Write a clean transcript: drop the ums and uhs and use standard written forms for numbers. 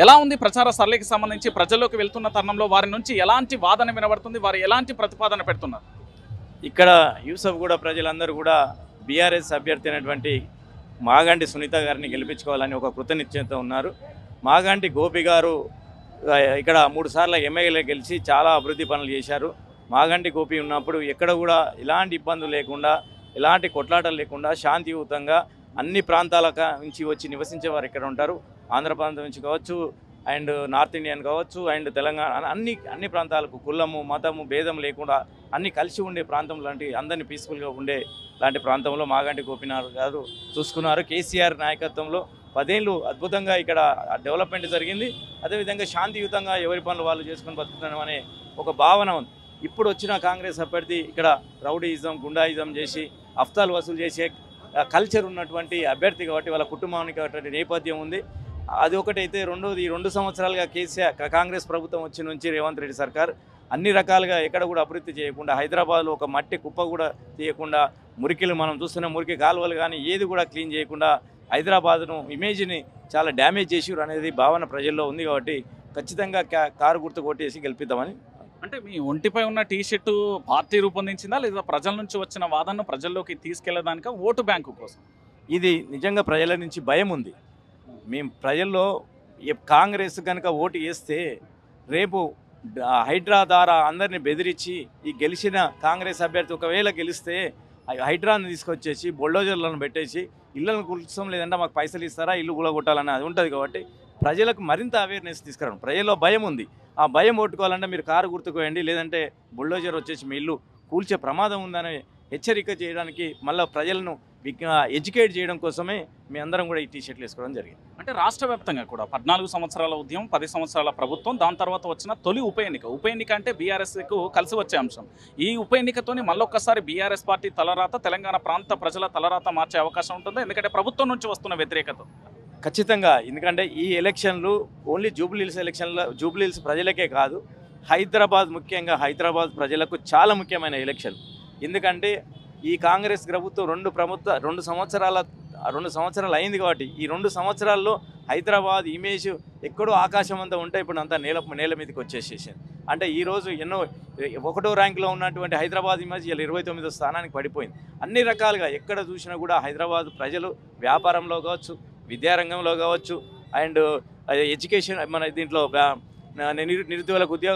ఎలా ఉంది ప్రచార సరళికి సంబంధించి ప్రజల్లోకి వెళ్తున్న తరుణంలో వారి నుంచి ఎలాంటి వాదన వినబడుతుంది, వారు ఎలాంటి ప్రతిపాదన పెడుతున్నారు? ఇక్కడ యూసఫ్ కూడా ప్రజలందరూ కూడా బీఆర్ఎస్ అభ్యర్థి అయినటువంటి మాగంటి సునీత గారిని గెలిపించుకోవాలని ఒక కృతనిశ్చయంతో ఉన్నారు. మాగంటి గోపి గారు ఇక్కడ 3 సార్లు ఎమ్మెల్యేగా గెలిచి చాలా అభివృద్ధి పనులు చేశారు. మాగంటి గోపి ఉన్నప్పుడు ఎక్కడ కూడా ఎలాంటి ఇబ్బందులు లేకుండా, ఎలాంటి కొట్లాటలు లేకుండా శాంతియుతంగా అన్ని ప్రాంతాల నుంచి వచ్చి నివసించేవారు ఇక్కడ ఉంటారు. ఆంధ్ర ప్రాంతం నుంచి కావచ్చు, అండ్ నార్త్ ఇండియన్ కావచ్చు, అండ్ తెలంగాణ అన్ని ప్రాంతాలకు కులము మతము భేదం లేకుండా అన్ని కలిసి ఉండే ప్రాంతం లాంటి అందరినీ పీస్ఫుల్గా ఉండే లాంటి ప్రాంతంలో మాగంటి గోపీనాథ్ గారు చూసుకున్నారు. కేసీఆర్ నాయకత్వంలో 10 ఏళ్ళు అద్భుతంగా ఇక్కడ డెవలప్మెంట్ జరిగింది. అదేవిధంగా శాంతియుతంగా ఎవరి పనులు వాళ్ళు చేసుకొని బతుకుతున్నాం అనే ఒక భావన ఉంది. ఇప్పుడు వచ్చిన కాంగ్రెస్ అభ్యర్థి ఇక్కడ రౌడీయిజం గుండాయిజం చేసి అఫ్తాలు వసూలు చేసే కల్చర్ ఉన్నటువంటి అభ్యర్థి కాబట్టి వాళ్ళ కుటుంబానికి అటువంటి నేపథ్యం ఉంది. అది ఒకటైతే, రెండోది 2 సంవత్సరాలుగా కాంగ్రెస్ ప్రభుత్వం వచ్చి నుంచి రేవంత్ రెడ్డి సర్కార్ అన్ని రకాలుగా ఎక్కడ కూడా అభివృద్ధి చేయకుండా, హైదరాబాద్లో ఒక మట్టి కుప్ప కూడా తీయకుండా, మురికిలు మనం చూస్తున్న మురికి కాలువలు కానీ ఏది కూడా క్లీన్ చేయకుండా హైదరాబాద్ను ఇమేజ్ని చాలా డ్యామేజ్ చేసిరు అనేది భావన ప్రజల్లో ఉంది. కాబట్టి ఖచ్చితంగా కారు గుర్తు కొట్టేసి గెలిపిద్దామని. అంటే మీ ఒంటిపై ఉన్న టీషర్టు పార్టీ రూపొందించిందా, లేదా ప్రజల నుంచి వచ్చిన వాదనను ప్రజల్లోకి తీసుకెళ్లేదానిక, ఓటు బ్యాంకు కోసం? ఇది నిజంగా ప్రజల నుంచి భయం ఉంది. మేము ప్రజల్లో కాంగ్రెస్ కనుక ఓటు వేస్తే రేపు హైడ్రా ద్వారా అందరిని బెదిరించి ఈ గెలిచిన కాంగ్రెస్ అభ్యర్థి ఒకవేళ గెలిస్తే హైడ్రాను తీసుకొచ్చేసి బుల్డోజర్లను పెట్టేసి ఇళ్ళను కూల్చడం, లేదంటే మాకు పైసలు ఇస్తారా ఇల్లు కూలగొట్టాలని అది ఉంటుంది. కాబట్టి ప్రజలకు మరింత అవేర్నెస్ తీసుకురావడం. ప్రజల్లో భయం ఉంది. ఆ భయం ఓట్టుకోవాలంటే మీరు కారు గుర్తుకోయండి, లేదంటే బుల్డోజర్ వచ్చేసి మీ ఇల్లు కూల్చే ప్రమాదం ఉందని హెచ్చరిక చేయడానికి, మళ్ళీ ప్రజలను ఎడ్యుకేట్ చేయడం కోసమే మీ అందరం కూడా ఈ టీషర్ట్లు వేసుకోవడం జరిగింది. అంటే రాష్ట్ర వ్యాప్తంగా కూడా 14 సంవత్సరాల ఉద్యమం, 10 సంవత్సరాల ప్రభుత్వం, దాని తర్వాత వచ్చిన తొలి ఉప ఎన్నిక అంటే బీఆర్ఎస్కు కలిసి వచ్చే అంశం. ఈ ఉప ఎన్నికతోని మళ్ళొక్కసారి బీఆర్ఎస్ పార్టీ తలరాత, తెలంగాణ ప్రాంత ప్రజల తలరాత మార్చే అవకాశం ఉంటుంది. ఎందుకంటే ప్రభుత్వం నుంచి వస్తున్న వ్యతిరేకత ఖచ్చితంగా. ఎందుకంటే ఈ ఎలక్షన్లు ఓన్లీ జూబ్లీహిల్స్ ఎలక్షన్ల జూబ్లీహిల్స్ ప్రజలకే కాదు, హైదరాబాద్ ముఖ్యంగా హైదరాబాద్ ప్రజలకు చాలా ముఖ్యమైన ఎలక్షన్. ఎందుకంటే ఈ కాంగ్రెస్ ప్రభుత్వం 2 సంవత్సరాలు అయింది. కాబట్టి ఈ 2 సంవత్సరాల్లో హైదరాబాద్ ఇమేజ్ ఎక్కడో ఆకాశం అంతా ఉంటే ఇప్పుడు అంతా నేల మీదకి వచ్చేసేసింది. అంటే ఈరోజు 1వ ర్యాంకులో ఉన్నటువంటి హైదరాబాద్ ఇమేజ్ ఇలా 29వ స్థానానికి పడిపోయింది. అన్ని రకాలుగా ఎక్కడ చూసినా కూడా హైదరాబాద్ ప్రజలు వ్యాపారంలో కావచ్చు, విద్యారంగంలో కావచ్చు, అండ్ ఎడ్యుకేషన్ మన దీంట్లో నిరుద్యోగులకు ఉద్యోగం